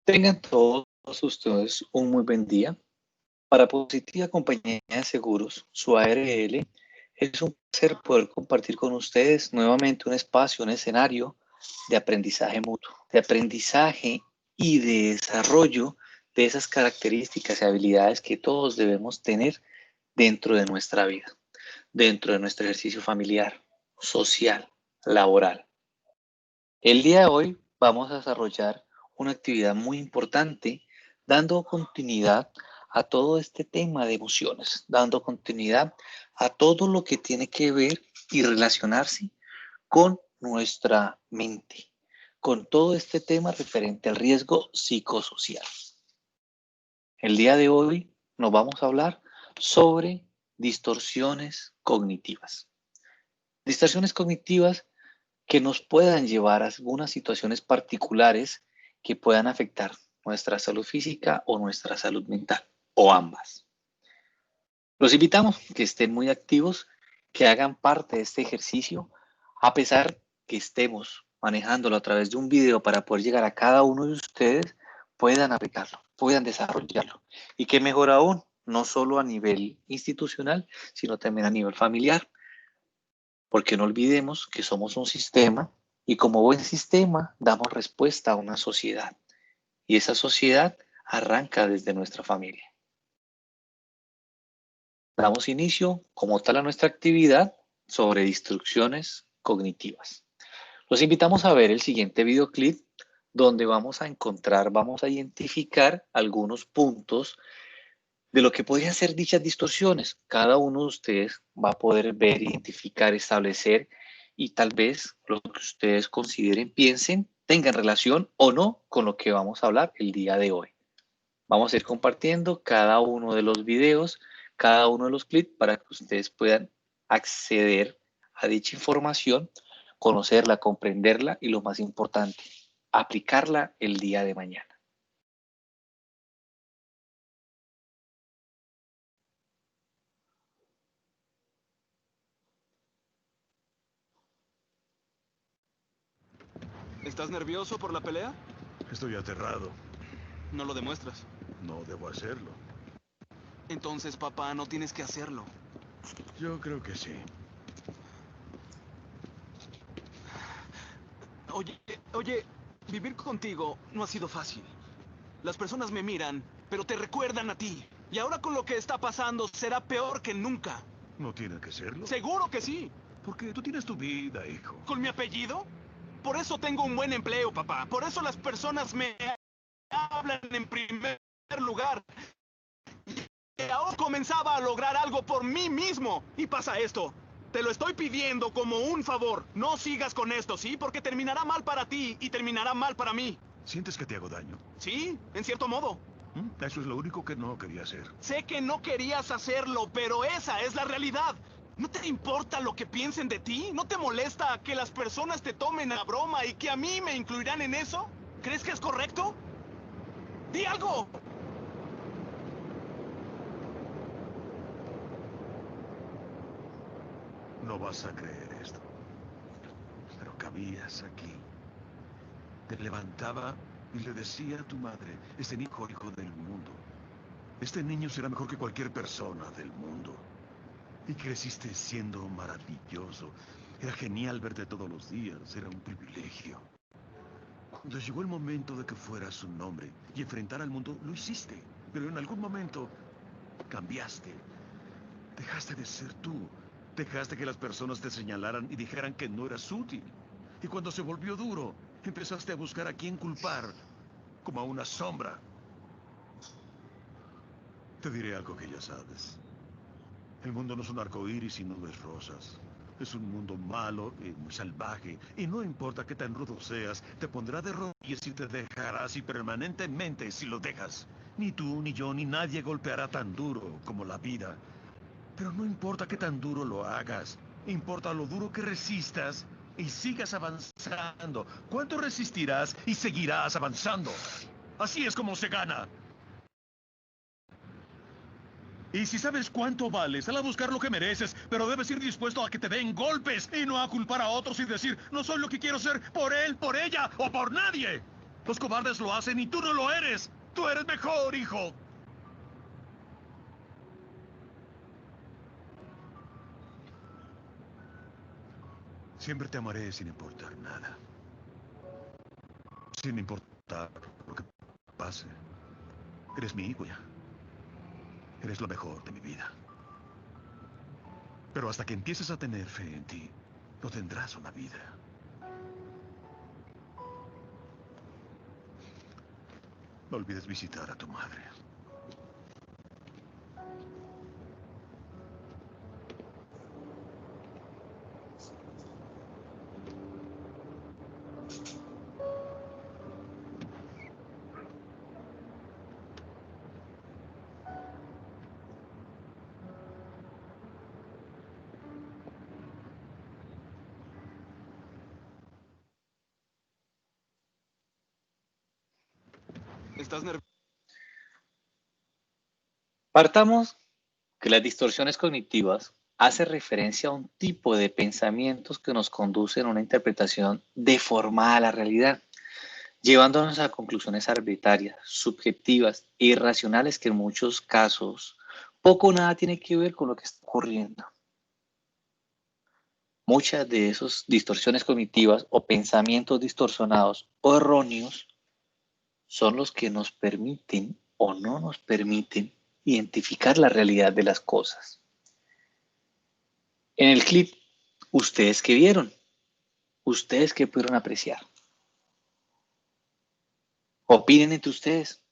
Tengan todos ustedes un muy buen día. Para Positiva Compañía de Seguros, su ARL, es un placer poder compartir con ustedes nuevamente un espacio, un escenario de aprendizaje mutuo, de aprendizaje y de desarrollo de esas características y habilidades que todos debemos tener dentro de nuestra vida, dentro de nuestro ejercicio familiar, social, laboral. El día de hoy vamos a desarrollar una actividad muy importante, dando continuidad a todo este tema de emociones, dando continuidad a todo lo que tiene que ver y relacionarse con nuestra mente, con todo este tema referente al riesgo psicosocial. El día de hoy nos vamos a hablar sobre distorsiones cognitivas. Distorsiones cognitivas que nos puedan llevar a algunas situaciones particulares que puedan afectar nuestra salud física o nuestra salud mental, o ambas. Los invitamos que estén muy activos, que hagan parte de este ejercicio, a pesar que estemos manejándolo a través de un video para poder llegar a cada uno de ustedes, puedan aplicarlo, puedan desarrollarlo. Y que mejor aún, no solo a nivel institucional, sino también a nivel familiar, porque no olvidemos que somos un sistema y como buen sistema damos respuesta a una sociedad y esa sociedad arranca desde nuestra familia. Damos inicio como tal a nuestra actividad sobre distorsiones cognitivas. Los invitamos a ver el siguiente videoclip donde vamos a identificar algunos puntos de lo que podrían ser dichas distorsiones. Cada uno de ustedes va a poder ver, identificar, establecer y tal vez lo que ustedes consideren, piensen, tengan relación o no con lo que vamos a hablar el día de hoy. Vamos a ir compartiendo cada uno de los videos, cada uno de los clips para que ustedes puedan acceder a dicha información, conocerla, comprenderla y lo más importante, aplicarla el día de mañana. ¿Estás nervioso por la pelea? Estoy aterrado. No lo demuestras. No debo hacerlo. Entonces, papá, no tienes que hacerlo. Yo creo que sí. Oye, vivir contigo no ha sido fácil. Las personas me miran, pero te recuerdan a ti. Y ahora con lo que está pasando será peor que nunca. ¿No tiene que serlo? Seguro que sí. Porque tú tienes tu vida, hijo. ¿Con mi apellido? Por eso tengo un buen empleo, papá. Por eso las personas me hablan en primer lugar. Y ahora comenzaba a lograr algo por mí mismo. Y pasa esto. Te lo estoy pidiendo como un favor. No sigas con esto, ¿sí? Porque terminará mal para ti y terminará mal para mí. ¿Sientes que te hago daño? Sí, en cierto modo. Eso es lo único que no quería hacer. Sé que no querías hacerlo, pero esa es la realidad. ¿No te importa lo que piensen de ti? ¿No te molesta que las personas te tomen a broma y que a mí me incluirán en eso? ¿Crees que es correcto? ¡Di algo! No vas a creer esto. Pero cabías aquí. Te levantaba y le decía a tu madre, este niño hijo del mundo. Este niño será mejor que cualquier persona del mundo. Y creciste siendo maravilloso. Era genial verte todos los días. Era un privilegio. Cuando llegó el momento de que fueras un hombre y enfrentar al mundo, lo hiciste. Pero en algún momento cambiaste. Dejaste de ser tú. Dejaste que las personas te señalaran y dijeran que no eras útil. Y cuando se volvió duro, empezaste a buscar a quién culpar, como a una sombra. Te diré algo que ya sabes. El mundo no es un arco iris y nubes rosas. Es un mundo malo y muy salvaje. Y no importa qué tan rudo seas, te pondrá de rodillas y te dejará así permanentemente si lo dejas. Ni tú, ni yo, ni nadie golpeará tan duro como la vida. Pero no importa qué tan duro lo hagas. Importa lo duro que resistas y sigas avanzando. ¿Cuánto resistirás y seguirás avanzando? Así es como se gana. Y si sabes cuánto vales, sal a buscar lo que mereces, pero debes ir dispuesto a que te den golpes y no a culpar a otros y decir, no soy lo que quiero ser por él, por ella o por nadie. Los cobardes lo hacen y tú no lo eres. Tú eres mejor, hijo. Siempre te amaré sin importar nada. Sin importar lo que pase. Eres mi hijo ya. Eres lo mejor de mi vida. Pero hasta que empieces a tener fe en ti, no tendrás una vida. No olvides visitar a tu madre. ¿Estás nervioso? Partamos que las distorsiones cognitivas hacen referencia a un tipo de pensamientos que nos conducen a una interpretación deformada de la realidad, llevándonos a conclusiones arbitrarias, subjetivas e irracionales que en muchos casos poco o nada tiene que ver con lo que está ocurriendo. Muchas de esas distorsiones cognitivas o pensamientos distorsionados o erróneos son los que nos permiten o no nos permiten identificar la realidad de las cosas. En el clip, ¿ustedes qué vieron? ¿Ustedes qué pudieron apreciar? Opinen entre ustedes.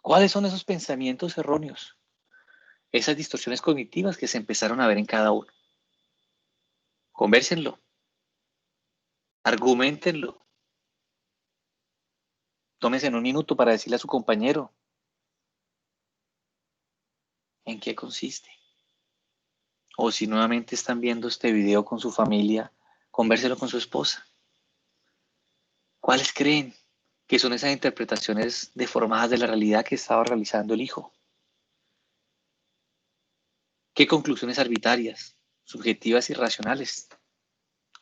¿Cuáles son esos pensamientos erróneos? Esas distorsiones cognitivas que se empezaron a ver en cada uno. Convérsenlo. Argumentenlo. Tómense un minuto para decirle a su compañero en qué consiste. O si nuevamente están viendo este video con su familia, convérselo con su esposa. ¿Cuáles creen que son esas interpretaciones deformadas de la realidad que estaba realizando el hijo? ¿Qué conclusiones arbitrarias, subjetivas y racionales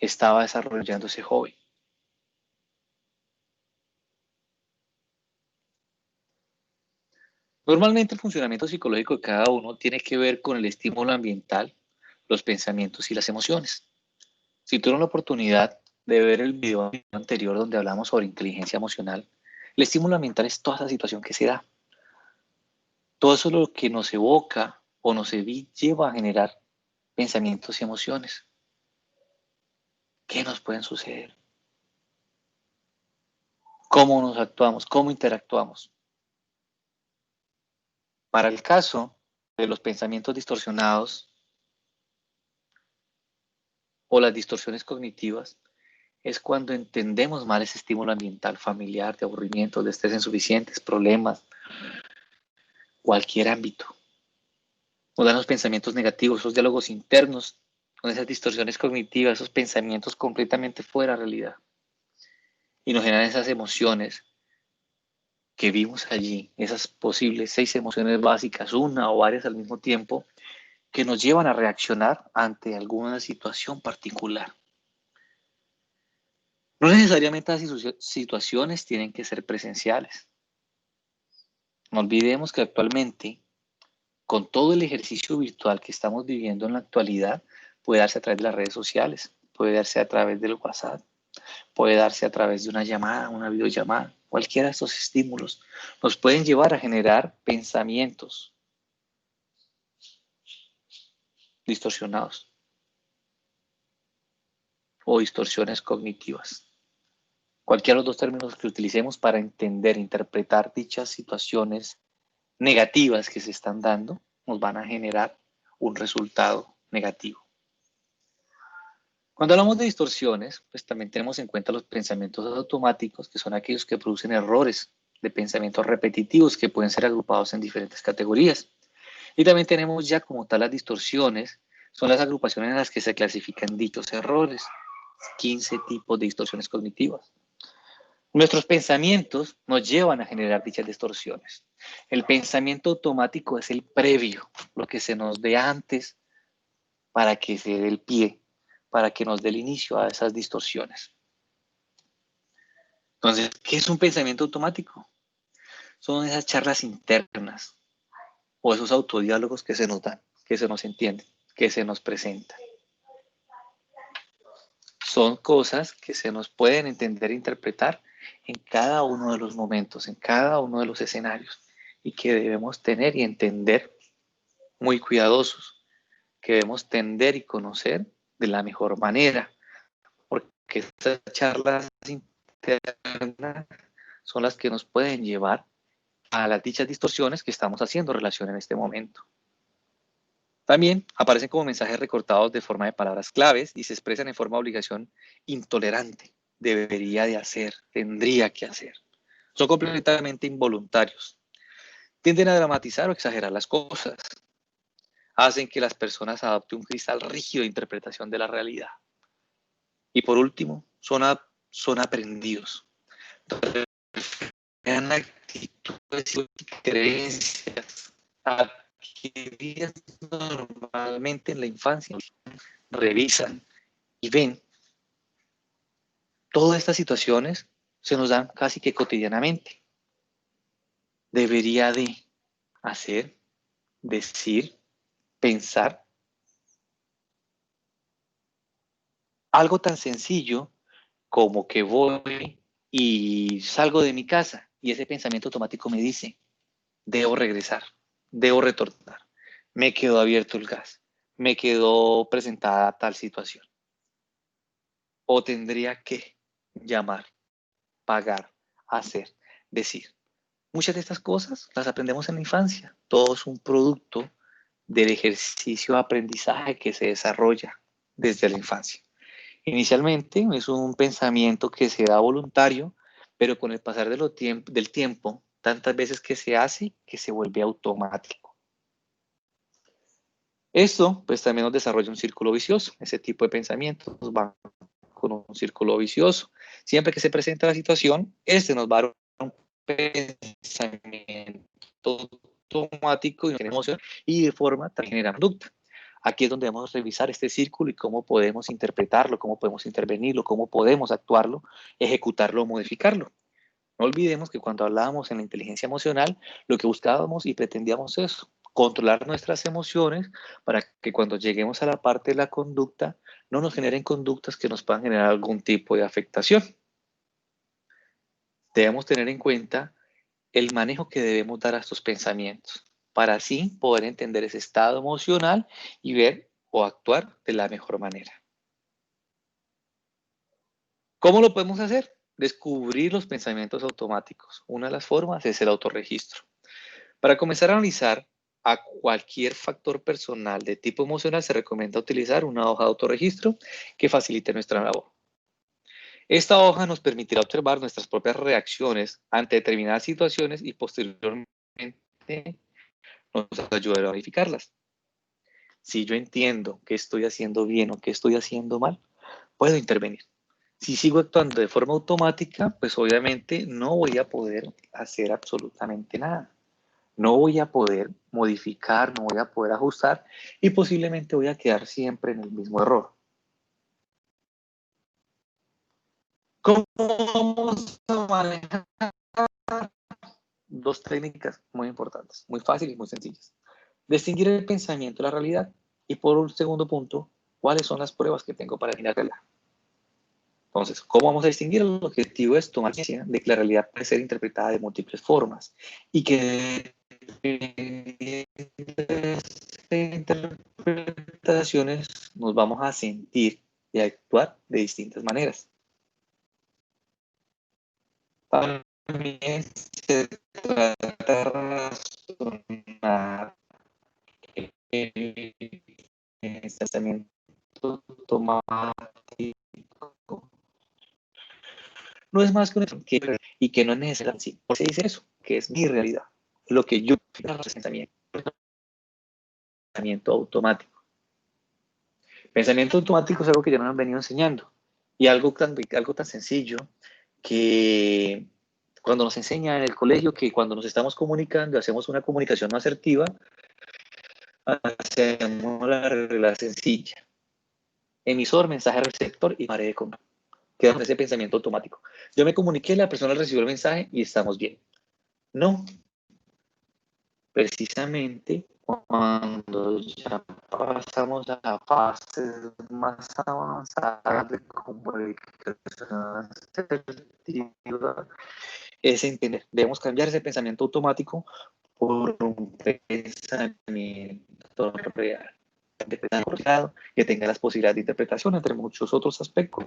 estaba desarrollando ese joven? Normalmente el funcionamiento psicológico de cada uno tiene que ver con el estímulo ambiental, los pensamientos y las emociones. Si tuvieron la oportunidad de ver el video anterior donde hablamos sobre inteligencia emocional, el estímulo ambiental es toda esa situación que se da. Todo eso es lo que nos evoca o nos lleva a generar pensamientos y emociones. ¿Qué nos pueden suceder? ¿Cómo nos actuamos? ¿Cómo interactuamos? Para el caso de los pensamientos distorsionados o las distorsiones cognitivas, es cuando entendemos mal ese estímulo ambiental familiar, de aburrimiento, de estrés insuficientes, problemas, cualquier ámbito. Nos dan los pensamientos negativos, esos diálogos internos, con esas distorsiones cognitivas, esos pensamientos completamente fuera de la realidad. Y nos generan esas emociones que vimos allí, esas posibles 6 emociones básicas, una o varias al mismo tiempo, que nos llevan a reaccionar ante alguna situación particular. No necesariamente las situaciones tienen que ser presenciales. No olvidemos que actualmente, con todo el ejercicio virtual que estamos viviendo en la actualidad, puede darse a través de las redes sociales, puede darse a través del WhatsApp, puede darse a través de una llamada, una videollamada. Cualquiera de estos estímulos nos pueden llevar a generar pensamientos distorsionados o distorsiones cognitivas. Cualquiera de los dos términos que utilicemos para entender, interpretar dichas situaciones negativas que se están dando, nos van a generar un resultado negativo. Cuando hablamos de distorsiones, pues también tenemos en cuenta los pensamientos automáticos, que son aquellos que producen errores de pensamientos repetitivos que pueden ser agrupados en diferentes categorías. Y también tenemos ya como tal las distorsiones, son las agrupaciones en las que se clasifican dichos errores, 15 tipos de distorsiones cognitivas. Nuestros pensamientos nos llevan a generar dichas distorsiones. El pensamiento automático es el previo, lo que se nos dé antes para que se dé el pie, para que nos dé el inicio a esas distorsiones. Entonces, ¿qué es un pensamiento automático? Son esas charlas internas o esos autodiálogos que se nos dan, que se nos entienden, que se nos presentan. Son cosas que se nos pueden entender e interpretar en cada uno de los momentos, en cada uno de los escenarios, y que debemos tener y entender muy cuidadosos, que debemos entender y conocer de la mejor manera, porque estas charlas internas son las que nos pueden llevar a las dichas distorsiones que estamos haciendo relación en este momento. También aparecen como mensajes recortados de forma de palabras claves y se expresan en forma de obligación intolerante. Debería de hacer, tendría que hacer. Son completamente involuntarios. Tienden a dramatizar o exagerar las cosas. Hacen que las personas adopten un cristal rígido de interpretación de la realidad. Y por último, son aprendidos. Crean actitudes y creencias adquiridas normalmente en la infancia. Revisan y ven. Todas estas situaciones se nos dan casi que cotidianamente. Debería de hacer, decir, pensar. Algo tan sencillo como que voy y salgo de mi casa y ese pensamiento automático me dice, debo regresar, debo retornar, me quedó abierto el gas, me quedó presentada tal situación. O tendría que llamar, pagar, hacer, decir. Muchas de estas cosas las aprendemos en la infancia. Todo es un producto del ejercicio de aprendizaje que se desarrolla desde la infancia. Inicialmente es un pensamiento que se da voluntario, pero con el pasar del tiempo, tantas veces que se hace, que se vuelve automático. Esto pues también nos desarrolla un círculo vicioso. Ese tipo de pensamientos van con un círculo vicioso. Siempre que se presenta la situación, este nos va a dar un pensamiento automático y emoción y de forma también genera conducta. Aquí es donde debemos revisar este círculo y cómo podemos interpretarlo, cómo podemos intervenirlo, cómo podemos actuarlo, ejecutarlo o modificarlo. No olvidemos que cuando hablábamos en la inteligencia emocional, lo que buscábamos y pretendíamos es controlar nuestras emociones para que cuando lleguemos a la parte de la conducta, no nos generen conductas que nos puedan generar algún tipo de afectación. Debemos tener en cuenta el manejo que debemos dar a estos pensamientos para así poder entender ese estado emocional y ver o actuar de la mejor manera. ¿Cómo lo podemos hacer? Descubrir los pensamientos automáticos. Una de las formas es el autorregistro. Para comenzar a analizar a cualquier factor personal de tipo emocional, se recomienda utilizar una hoja de autorregistro que facilite nuestra labor. Esta hoja nos permitirá observar nuestras propias reacciones ante determinadas situaciones y posteriormente nos ayudará a verificarlas. Si yo entiendo qué estoy haciendo bien o qué estoy haciendo mal, puedo intervenir. Si sigo actuando de forma automática, pues obviamente no voy a poder hacer absolutamente nada. No voy a poder modificar, no voy a poder ajustar y posiblemente voy a quedar siempre en el mismo error. ¿Cómo vamos a manejar? Dos técnicas muy importantes, muy fáciles y muy sencillas. Distinguir el pensamiento de la realidad y por un segundo punto, ¿cuáles son las pruebas que tengo para mirarla? Entonces, ¿cómo vamos a distinguir? El objetivo es tomar conciencia de que la realidad puede ser interpretada de múltiples formas y que interpretaciones nos vamos a sentir y a actuar de distintas maneras. También se trata de razonar el pensamiento automático no es más que una que, y que no es necesario así. ¿Por qué dice eso? Que es mi realidad. Lo que yo pensamiento automático. Pensamiento automático es algo que ya nos han venido enseñando. Y algo tan sencillo que cuando nos enseña en el colegio que cuando nos estamos comunicando, hacemos una comunicación no asertiva, hacemos la regla sencilla. Emisor, mensaje receptor y pared de comando. Quedamos en ese pensamiento automático. Yo me comuniqué, la persona recibió el mensaje y estamos bien. No. Precisamente cuando ya pasamos a fases más avanzadas de comunicación asertiva, es entender, debemos cambiar ese pensamiento automático por un pensamiento real, que tenga las posibilidades de interpretación, entre muchos otros aspectos.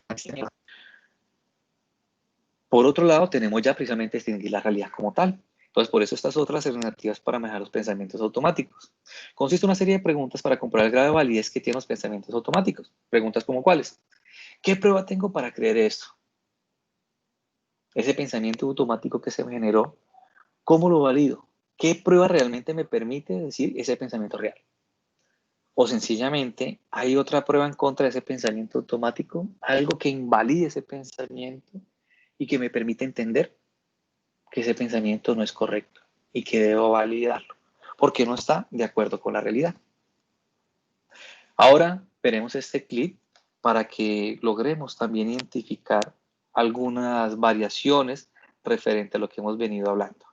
Por otro lado, tenemos ya precisamente distinguir la realidad como tal. Entonces, por eso estas otras alternativas para manejar los pensamientos automáticos. Consiste en una serie de preguntas para comprobar el grado de validez que tienen los pensamientos automáticos. Preguntas como ¿cuáles? ¿Qué prueba tengo para creer esto? Ese pensamiento automático que se me generó, ¿cómo lo valido? ¿Qué prueba realmente me permite decir ese pensamiento real? O sencillamente, ¿hay otra prueba en contra de ese pensamiento automático? Algo que invalide ese pensamiento y que me permita entender que ese pensamiento no es correcto y que debo validarlo, porque no está de acuerdo con la realidad. Ahora veremos este clip para que logremos también identificar algunas variaciones referente a lo que hemos venido hablando.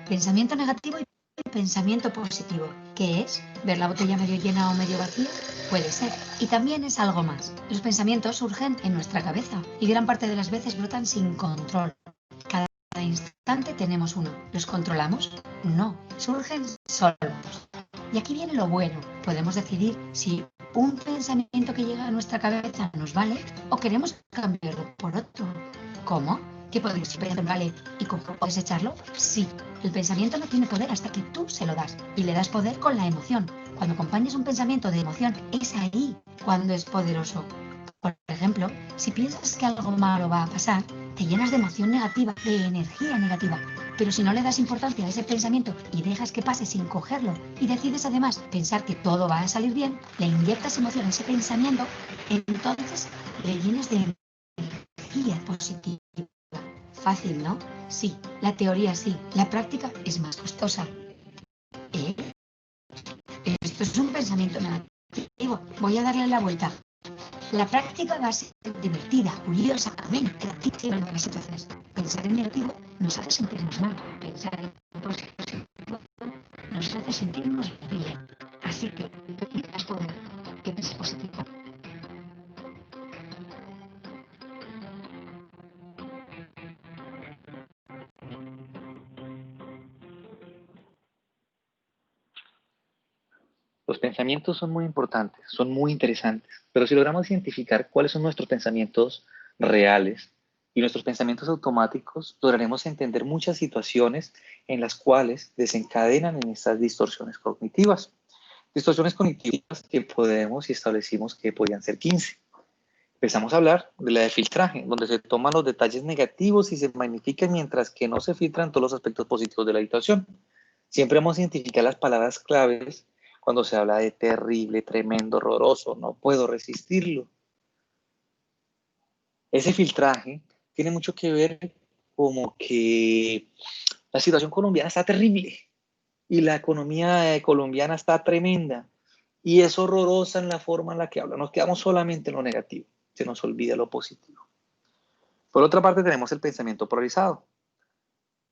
Pensamiento negativo y pensamiento positivo. ¿Qué es? ¿Ver la botella medio llena o medio vacía? Puede ser. Y también es algo más. Los pensamientos surgen en nuestra cabeza y gran parte de las veces brotan sin control. Cada instante tenemos uno. ¿Los controlamos? No. Surgen solos. Y aquí viene lo bueno. Podemos decidir si un pensamiento que llega a nuestra cabeza nos vale o queremos cambiarlo por otro. ¿Cómo? ¿Que podemos pensar vale y desecharlo? Sí. El pensamiento no tiene poder hasta que tú se lo das y le das poder con la emoción. Cuando acompañas un pensamiento de emoción, es ahí cuando es poderoso. Por ejemplo, si piensas que algo malo va a pasar, te llenas de emoción negativa, de energía negativa. Pero si no le das importancia a ese pensamiento y dejas que pase sin cogerlo y decides además pensar que todo va a salir bien, le inyectas emoción a ese pensamiento, entonces le llenas de energía positiva. Fácil, ¿no? Sí, la teoría sí, la práctica es más costosa. ¿Eh? Esto es un pensamiento negativo. Voy a darle la vuelta. La práctica va a ser divertida, curiosa, amena, creativa en las situaciones. Pensar en negativo nos hace sentirnos mal. Pensar en positivo nos hace sentirnos bien. Así que, es poder que pienses positivo. Los pensamientos son muy importantes, son muy interesantes, pero si logramos identificar cuáles son nuestros pensamientos reales y nuestros pensamientos automáticos, lograremos entender muchas situaciones en las cuales desencadenan en estas distorsiones cognitivas. Distorsiones cognitivas que podemos y establecimos que podían ser 15. Empezamos a hablar de la de filtraje, donde se toman los detalles negativos y se magnifican mientras que no se filtran todos los aspectos positivos de la situación. Siempre vamos a identificar las palabras claves cuando se habla de terrible, tremendo, horroroso, no puedo resistirlo. Ese filtraje tiene mucho que ver como que la situación colombiana está terrible y la economía colombiana está tremenda y es horrorosa en la forma en la que habla. Nos quedamos solamente en lo negativo, se nos olvida lo positivo. Por otra parte tenemos el pensamiento polarizado,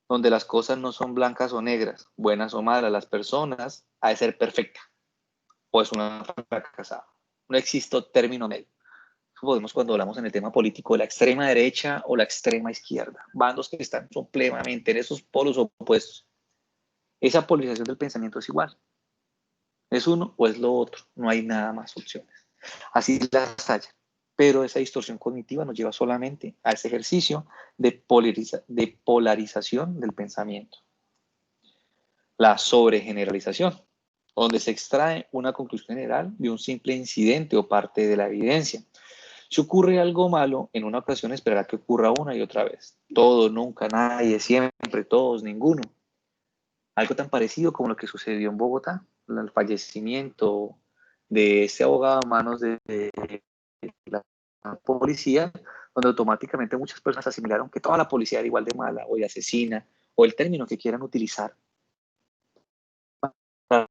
donde las cosas no son blancas o negras, buenas o malas, las personas ha de ser perfecta o es una fracasada. No existe término medio. Podemos cuando hablamos en el tema político, la extrema derecha o la extrema izquierda, bandos que están plenamente en esos polos opuestos. Esa polarización del pensamiento es igual. Es uno o es lo otro, no hay nada más opciones. Así las hay. Pero esa distorsión cognitiva nos lleva solamente a ese ejercicio de polarización del pensamiento. La sobregeneralización, donde se extrae una conclusión general de un simple incidente o parte de la evidencia. Si ocurre algo malo, en una ocasión esperará que ocurra una y otra vez. Todo, nunca, nadie, siempre, todos, ninguno. Algo tan parecido como lo que sucedió en Bogotá, el fallecimiento de este abogado a manos de la policía, donde automáticamente muchas personas asimilaron que toda la policía era igual de mala o de asesina, o el término que quieran utilizar para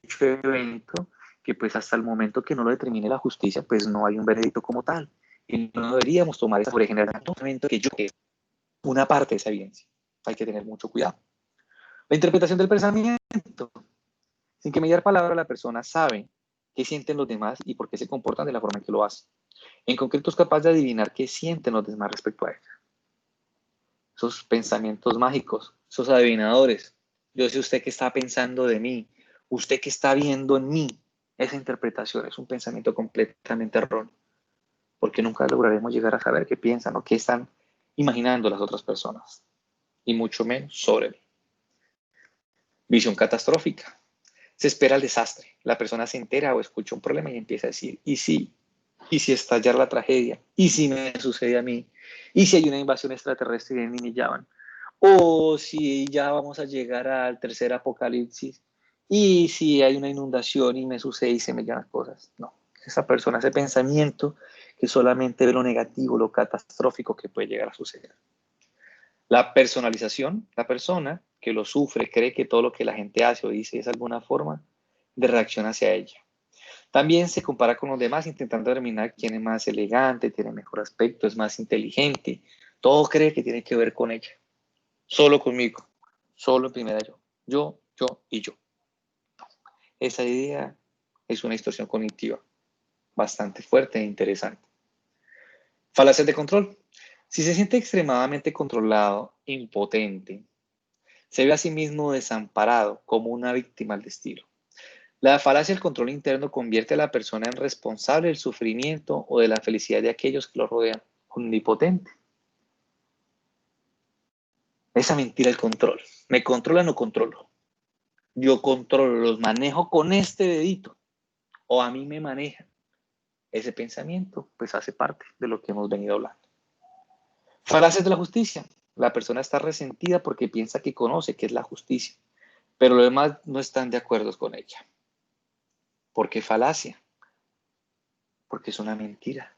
dicho evento, que pues hasta el momento que no lo determine la justicia, pues no hay un veredicto como tal. Y no deberíamos tomar esa sobregeneración que yo que una parte de esa evidencia. Hay que tener mucho cuidado. La interpretación del pensamiento. Sin que mediar palabra, la persona sabe qué sienten los demás y por qué se comportan de la forma en que lo hacen. En concreto, es capaz de adivinar qué sienten los demás respecto a ella. Esos pensamientos mágicos, esos adivinadores. Yo sé usted qué está pensando de mí, usted qué está viendo en mí. Esa interpretación es un pensamiento completamente erróneo, porque nunca lograremos llegar a saber qué piensan o qué están imaginando las otras personas, y mucho menos sobre mí. Visión catastrófica. Se espera el desastre. La persona se entera o escucha un problema y empieza a decir, ¿y si estallara la tragedia? ¿Y si me sucede a mí? ¿Y si hay una invasión extraterrestre y vienen y me llaman? ¿O si ya vamos a llegar al tercer apocalipsis? ¿Y si hay una inundación y me sucede y se me llaman cosas? No. Esa persona, ese pensamiento que solamente ve lo negativo, lo catastrófico que puede llegar a suceder. La personalización, la persona que lo sufre cree que todo lo que la gente hace o dice es alguna forma de reacción hacia ella. También se compara con los demás intentando determinar quién es más elegante, tiene mejor aspecto, es más inteligente. Todo cree que tiene que ver con ella. Solo conmigo. Solo en primera yo. Yo y yo. Esa idea es una distorsión cognitiva bastante fuerte e interesante. Falacias de control. Si se siente extremadamente controlado, impotente, se ve a sí mismo desamparado como una víctima al destino. La falacia del control interno convierte a la persona en responsable del sufrimiento o de la felicidad de aquellos que lo rodean. Omnipotente. Esa mentira del control. ¿Me controla o no controlo? Yo controlo, los manejo con este dedito. O a mí me manejan. Ese pensamiento pues hace parte de lo que hemos venido hablando. Falacias de la justicia. La persona está resentida porque piensa que conoce qué es la justicia, pero los demás no están de acuerdo con ella. ¿Por qué falacia? Porque es una mentira.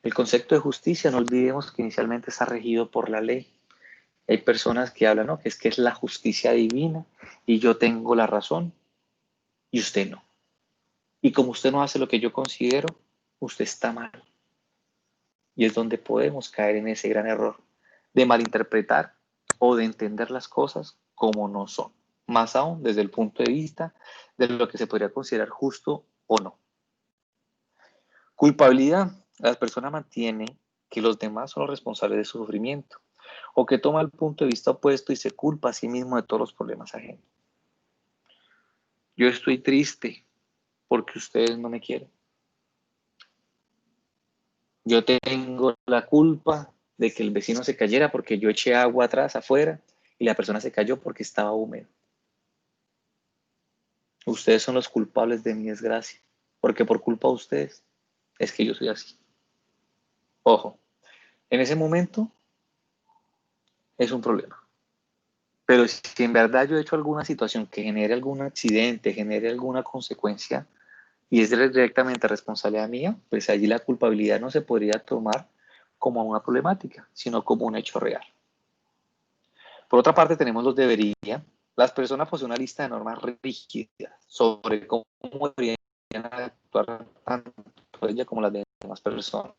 El concepto de justicia, no olvidemos que inicialmente está regido por la ley. Hay personas que hablan, ¿no? Que es la justicia divina y yo tengo la razón y usted no. Y como usted no hace lo que yo considero, usted está mal. Y es donde podemos caer en ese gran error de malinterpretar o de entender las cosas como no son. Más aún desde el punto de vista de lo que se podría considerar justo o no. Culpabilidad. La persona mantiene que los demás son los responsables de su sufrimiento o que toma el punto de vista opuesto y se culpa a sí mismo de todos los problemas ajenos. Yo estoy triste porque ustedes no me quieren. Yo tengo la culpa de que el vecino se cayera porque yo eché agua atrás, afuera, y la persona se cayó porque estaba húmedo. Ustedes son los culpables de mi desgracia, porque por culpa de ustedes es que yo soy así. Ojo, en ese momento es un problema. Pero si en verdad yo he hecho alguna situación que genere algún accidente, genere alguna consecuencia y es directamente responsabilidad mía, pues allí la culpabilidad no se podría tomar como una problemática, sino como un hecho real. Por otra parte, tenemos los debería. Las personas poseen una lista de normas rígidas sobre cómo deberían actuar tanto ella como las demás personas.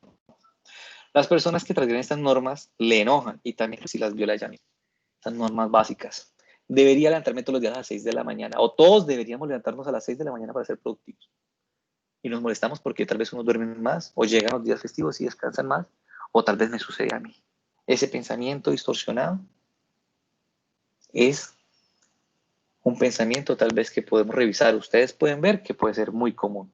Las personas que transgreden estas normas le enojan y también si las viola ella misma. Estas normas básicas. Debería levantarme todos los días a las 6 de la mañana, o todos deberíamos levantarnos a las 6 de la mañana para ser productivos. Y nos molestamos porque tal vez unos duermen más, o llegan los días festivos y descansan más, o tal vez me sucede a mí. Ese pensamiento distorsionado es un pensamiento tal vez que podemos revisar. Ustedes pueden ver que puede ser muy común.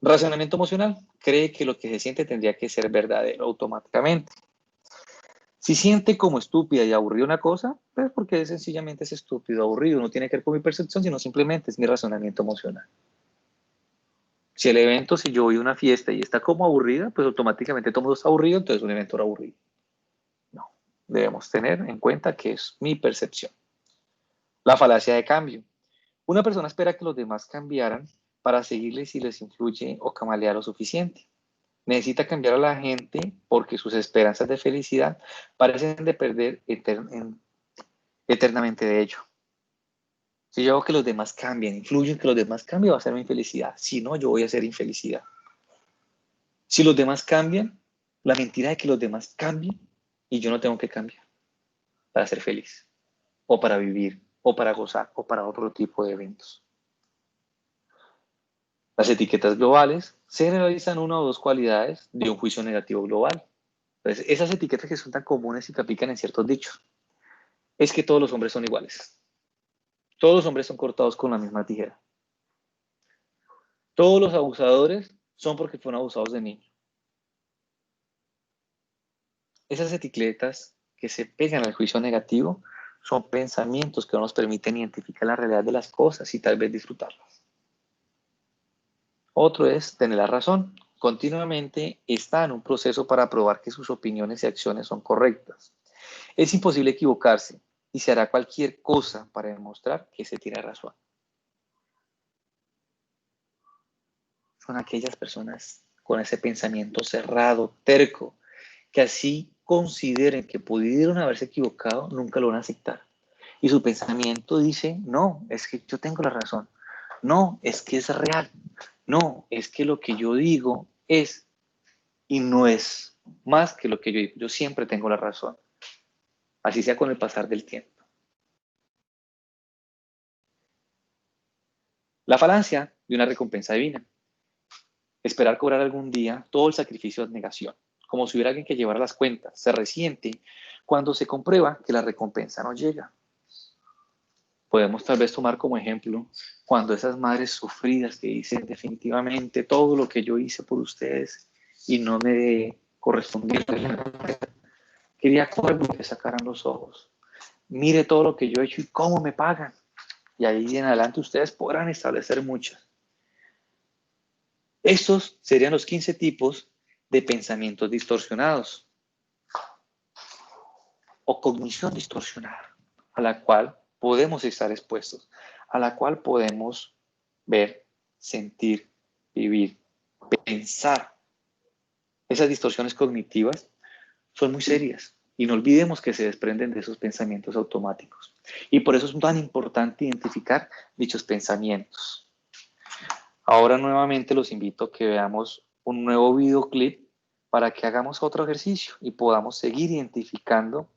Razonamiento emocional. Cree que lo que se siente tendría que ser verdadero automáticamente. Si siente como estúpida y aburrida una cosa, pues porque sencillamente es estúpido, aburrido. No tiene que ver con mi percepción, sino simplemente es mi razonamiento emocional. Si el evento, si yo voy a una fiesta y está como aburrida, pues automáticamente todo el mundo está aburrido, entonces un evento era aburrido. No, debemos tener en cuenta que es mi percepción. La falacia de cambio. Una persona espera que los demás cambiaran para seguirles si les influye o camalea lo suficiente. Necesita cambiar a la gente porque sus esperanzas de felicidad parecen depender eternamente de ello. Si yo hago que los demás cambien, influyo en que los demás cambien, va a ser mi felicidad. Si no, yo voy a ser infelicidad. Si los demás cambian, la mentira de que los demás cambien y yo no tengo que cambiar para ser feliz, o para vivir, o para gozar, o para otro tipo de eventos. Las etiquetas globales se generalizan una o dos cualidades de un juicio negativo global. Entonces, esas etiquetas que son tan comunes y que aplican en ciertos dichos, es que todos los hombres son iguales. Todos los hombres son cortados con la misma tijera. Todos los abusadores son porque fueron abusados de niños. Esas etiquetas que se pegan al juicio negativo son pensamientos que no nos permiten identificar la realidad de las cosas y tal vez disfrutarlas. Otro es tener la razón. Continuamente está en un proceso para probar que sus opiniones y acciones son correctas. Es imposible equivocarse y se hará cualquier cosa para demostrar que se tiene razón. Son aquellas personas con ese pensamiento cerrado, terco, que así consideren que pudieron haberse equivocado, nunca lo van a aceptar. Y su pensamiento dice, no, es que yo tengo la razón. No, es que es real. No, es que lo que yo digo es y no es más que lo que yo digo. Yo siempre tengo la razón. Así sea con el pasar del tiempo. La falacia de una recompensa divina. Esperar cobrar algún día todo el sacrificio de abnegación, como si hubiera alguien que llevara las cuentas. Se resiente cuando se comprueba que la recompensa no llega. Podemos tal vez tomar como ejemplo cuando esas madres sufridas que dicen definitivamente todo lo que yo hice por ustedes y no me correspondió. Quería comer porque sacaran los ojos. Mire todo lo que yo he hecho y cómo me pagan. Y ahí en adelante ustedes podrán establecer muchas. Estos serían los 15 tipos de pensamientos distorsionados o cognición distorsionada, a la cual podemos estar expuestos, a la cual podemos ver, sentir, vivir, pensar. Esas distorsiones cognitivas son muy serias y no olvidemos que se desprenden de esos pensamientos automáticos. Y por eso es tan importante identificar dichos pensamientos. Ahora nuevamente los invito a que veamos un nuevo videoclip para que hagamos otro ejercicio y podamos seguir identificando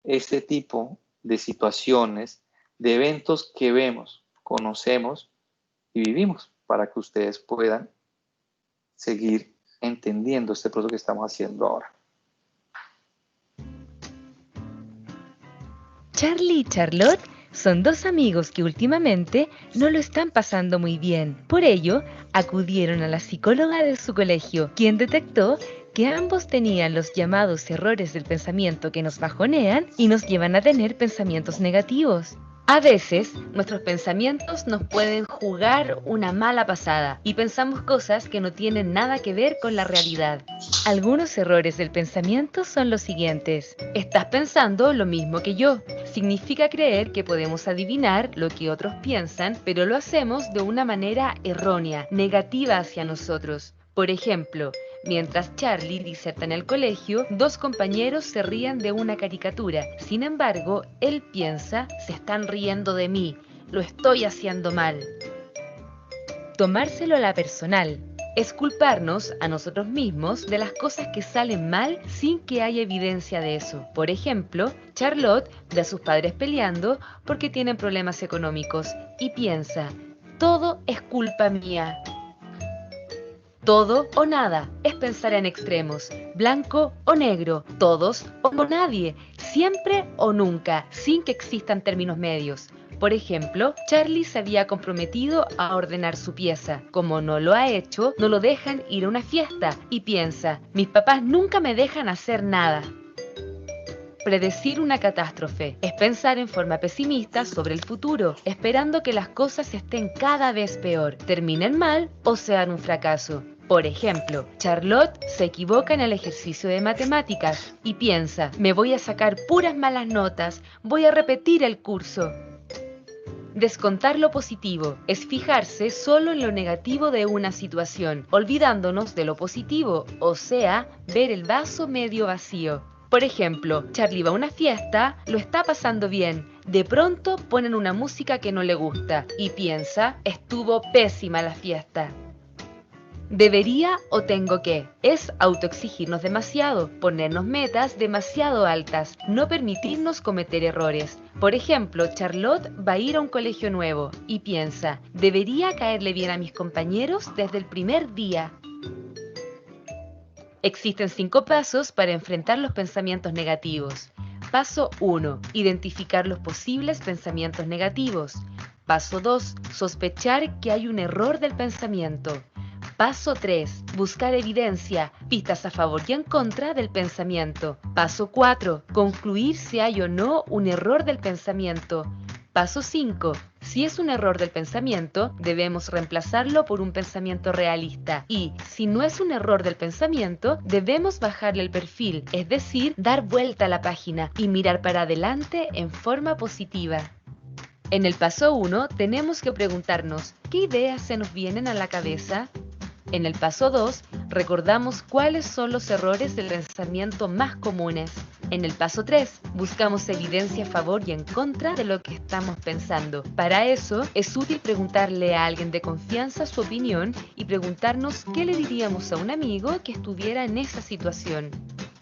este tipo de situaciones, de eventos que vemos, conocemos y vivimos para que ustedes puedan seguir entendiendo este proceso que estamos haciendo ahora. Charlie y Charlotte son dos amigos que últimamente no lo están pasando muy bien. Por ello, acudieron a la psicóloga de su colegio, quien detectó que ambos tenían los llamados errores del pensamiento que nos bajonean y nos llevan a tener pensamientos negativos. A veces, nuestros pensamientos nos pueden jugar una mala pasada y pensamos cosas que no tienen nada que ver con la realidad. Algunos errores del pensamiento son los siguientes. Estás pensando lo mismo que yo. Significa creer que podemos adivinar lo que otros piensan, pero lo hacemos de una manera errónea, negativa hacia nosotros. Por ejemplo, mientras Charlie diserta en el colegio, dos compañeros se ríen de una caricatura. Sin embargo, él piensa, se están riendo de mí, lo estoy haciendo mal. Tomárselo a la personal es culparnos a nosotros mismos de las cosas que salen mal sin que haya evidencia de eso. Por ejemplo, Charlotte ve a sus padres peleando porque tienen problemas económicos y piensa, todo es culpa mía. Todo o nada es pensar en extremos, blanco o negro, todos o nadie, siempre o nunca, sin que existan términos medios. Por ejemplo, Charlie se había comprometido a ordenar su pieza. Como no lo ha hecho, no lo dejan ir a una fiesta y piensa, mis papás nunca me dejan hacer nada. Predecir una catástrofe es pensar en forma pesimista sobre el futuro, esperando que las cosas estén cada vez peor, terminen mal o sean un fracaso. Por ejemplo, Charlotte se equivoca en el ejercicio de matemáticas y piensa, me voy a sacar puras malas notas, voy a repetir el curso. Descontar lo positivo es fijarse solo en lo negativo de una situación, olvidándonos de lo positivo, o sea, ver el vaso medio vacío. Por ejemplo, Charlie va a una fiesta, lo está pasando bien. De pronto ponen una música que no le gusta y piensa, estuvo pésima la fiesta. Debería o tengo que. Es autoexigirnos demasiado, ponernos metas demasiado altas, no permitirnos cometer errores. Por ejemplo, Charlotte va a ir a un colegio nuevo y piensa, debería caerle bien a mis compañeros desde el primer día. Existen 5 pasos para enfrentar los pensamientos negativos. Paso 1. Identificar los posibles pensamientos negativos. Paso 2. Sospechar que hay un error del pensamiento. Paso 3. Buscar evidencia, pistas a favor y en contra del pensamiento. Paso 4. Concluir si hay o no un error del pensamiento. Paso 5. Si es un error del pensamiento, debemos reemplazarlo por un pensamiento realista. Y si no es un error del pensamiento, debemos bajarle el perfil, es decir, dar vuelta a la página y mirar para adelante en forma positiva. En el paso 1 tenemos que preguntarnos, ¿qué ideas se nos vienen a la cabeza? En el paso 2, recordamos cuáles son los errores del pensamiento más comunes. En el paso 3, buscamos evidencia a favor y en contra de lo que estamos pensando. Para eso, es útil preguntarle a alguien de confianza su opinión y preguntarnos qué le diríamos a un amigo que estuviera en esa situación.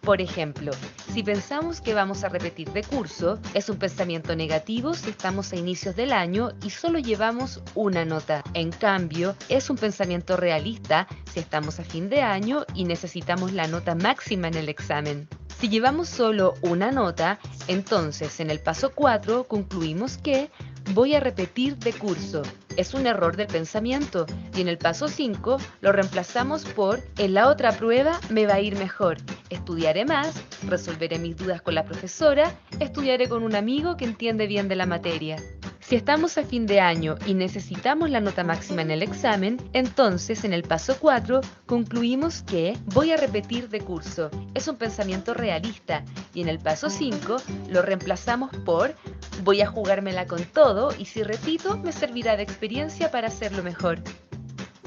Por ejemplo, si pensamos que vamos a repetir de curso, es un pensamiento negativo si estamos a inicios del año y solo llevamos una nota. En cambio, es un pensamiento realista si estamos a fin de año y necesitamos la nota máxima en el examen. Si llevamos solo una nota, entonces en el paso 4 concluimos que voy a repetir de curso. Es un error del pensamiento y en el paso 5 lo reemplazamos por en la otra prueba me va a ir mejor. Estudiaré más, resolveré mis dudas con la profesora, estudiaré con un amigo que entiende bien de la materia. Si estamos a fin de año y necesitamos la nota máxima en el examen, entonces en el paso 4 concluimos que voy a repetir de curso. Es un pensamiento realista y en el paso 5 lo reemplazamos por voy a jugármela con todo y si repito me servirá de experiencia para hacerlo mejor.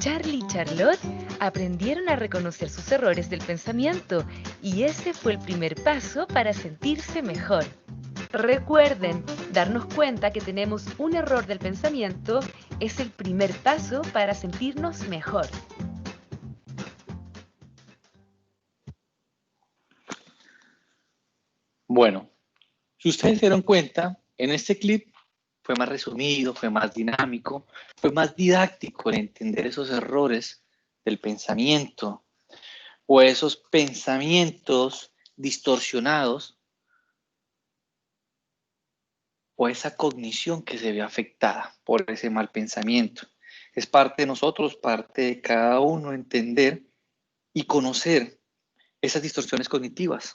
Charlie y Charlotte aprendieron a reconocer sus errores del pensamiento y ese fue el primer paso para sentirse mejor. Recuerden, darnos cuenta que tenemos un error del pensamiento es el primer paso para sentirnos mejor. Bueno, si ustedes se dieron cuenta, en este clip fue más resumido, fue más dinámico, fue más didáctico en entender esos errores del pensamiento o esos pensamientos distorsionados o esa cognición que se ve afectada por ese mal pensamiento. Es parte de nosotros, parte de cada uno entender y conocer esas distorsiones cognitivas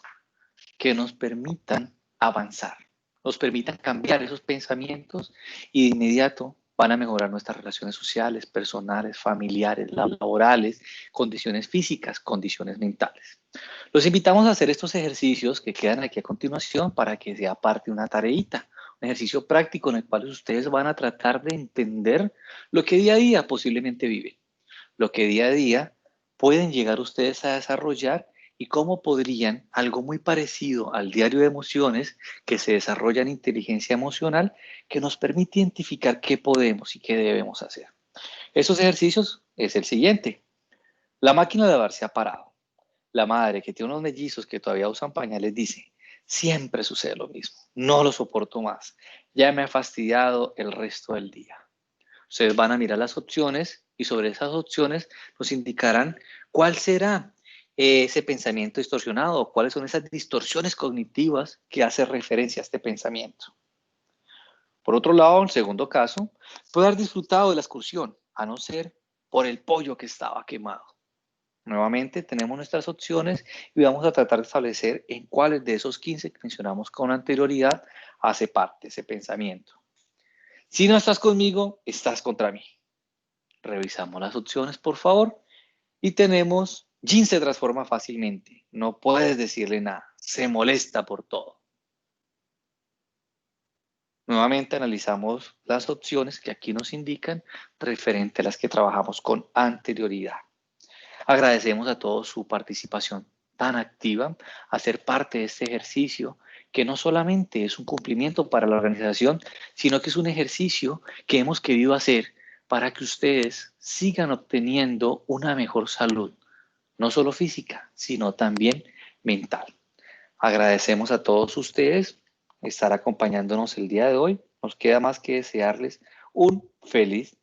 que nos permitan avanzar, nos permitan cambiar esos pensamientos y de inmediato van a mejorar nuestras relaciones sociales, personales, familiares, laborales, condiciones físicas, condiciones mentales. Los invitamos a hacer estos ejercicios que quedan aquí a continuación para que sea parte de una tareita, un ejercicio práctico en el cual ustedes van a tratar de entender lo que día a día posiblemente viven, lo que día a día pueden llegar ustedes a desarrollar y cómo podrían, algo muy parecido al diario de emociones que se desarrolla en inteligencia emocional, que nos permite identificar qué podemos y qué debemos hacer. Esos ejercicios es el siguiente. La máquina de lavar se ha parado. La madre que tiene unos mellizos que todavía usan pañales dice, siempre sucede lo mismo, no lo soporto más, ya me ha fastidiado el resto del día. Ustedes van a mirar las opciones y sobre esas opciones nos indicarán cuál será ese pensamiento distorsionado o cuáles son esas distorsiones cognitivas que hacen referencia a este pensamiento. Por otro lado, en el segundo caso, puede haber disfrutado de la excursión, a no ser por el pollo que estaba quemado. Nuevamente tenemos nuestras opciones y vamos a tratar de establecer en cuáles de esos 15 que mencionamos con anterioridad hace parte ese pensamiento. Si no estás conmigo, estás contra mí. Revisamos las opciones, por favor. Y tenemos, Jin se transforma fácilmente. No puedes decirle nada. Se molesta por todo. Nuevamente analizamos las opciones que aquí nos indican referente a las que trabajamos con anterioridad. Agradecemos a todos su participación tan activa a ser parte de este ejercicio, que no solamente es un cumplimiento para la organización, sino que es un ejercicio que hemos querido hacer para que ustedes sigan obteniendo una mejor salud, no solo física, sino también mental. Agradecemos a todos ustedes estar acompañándonos el día de hoy. Nos queda más que desearles un feliz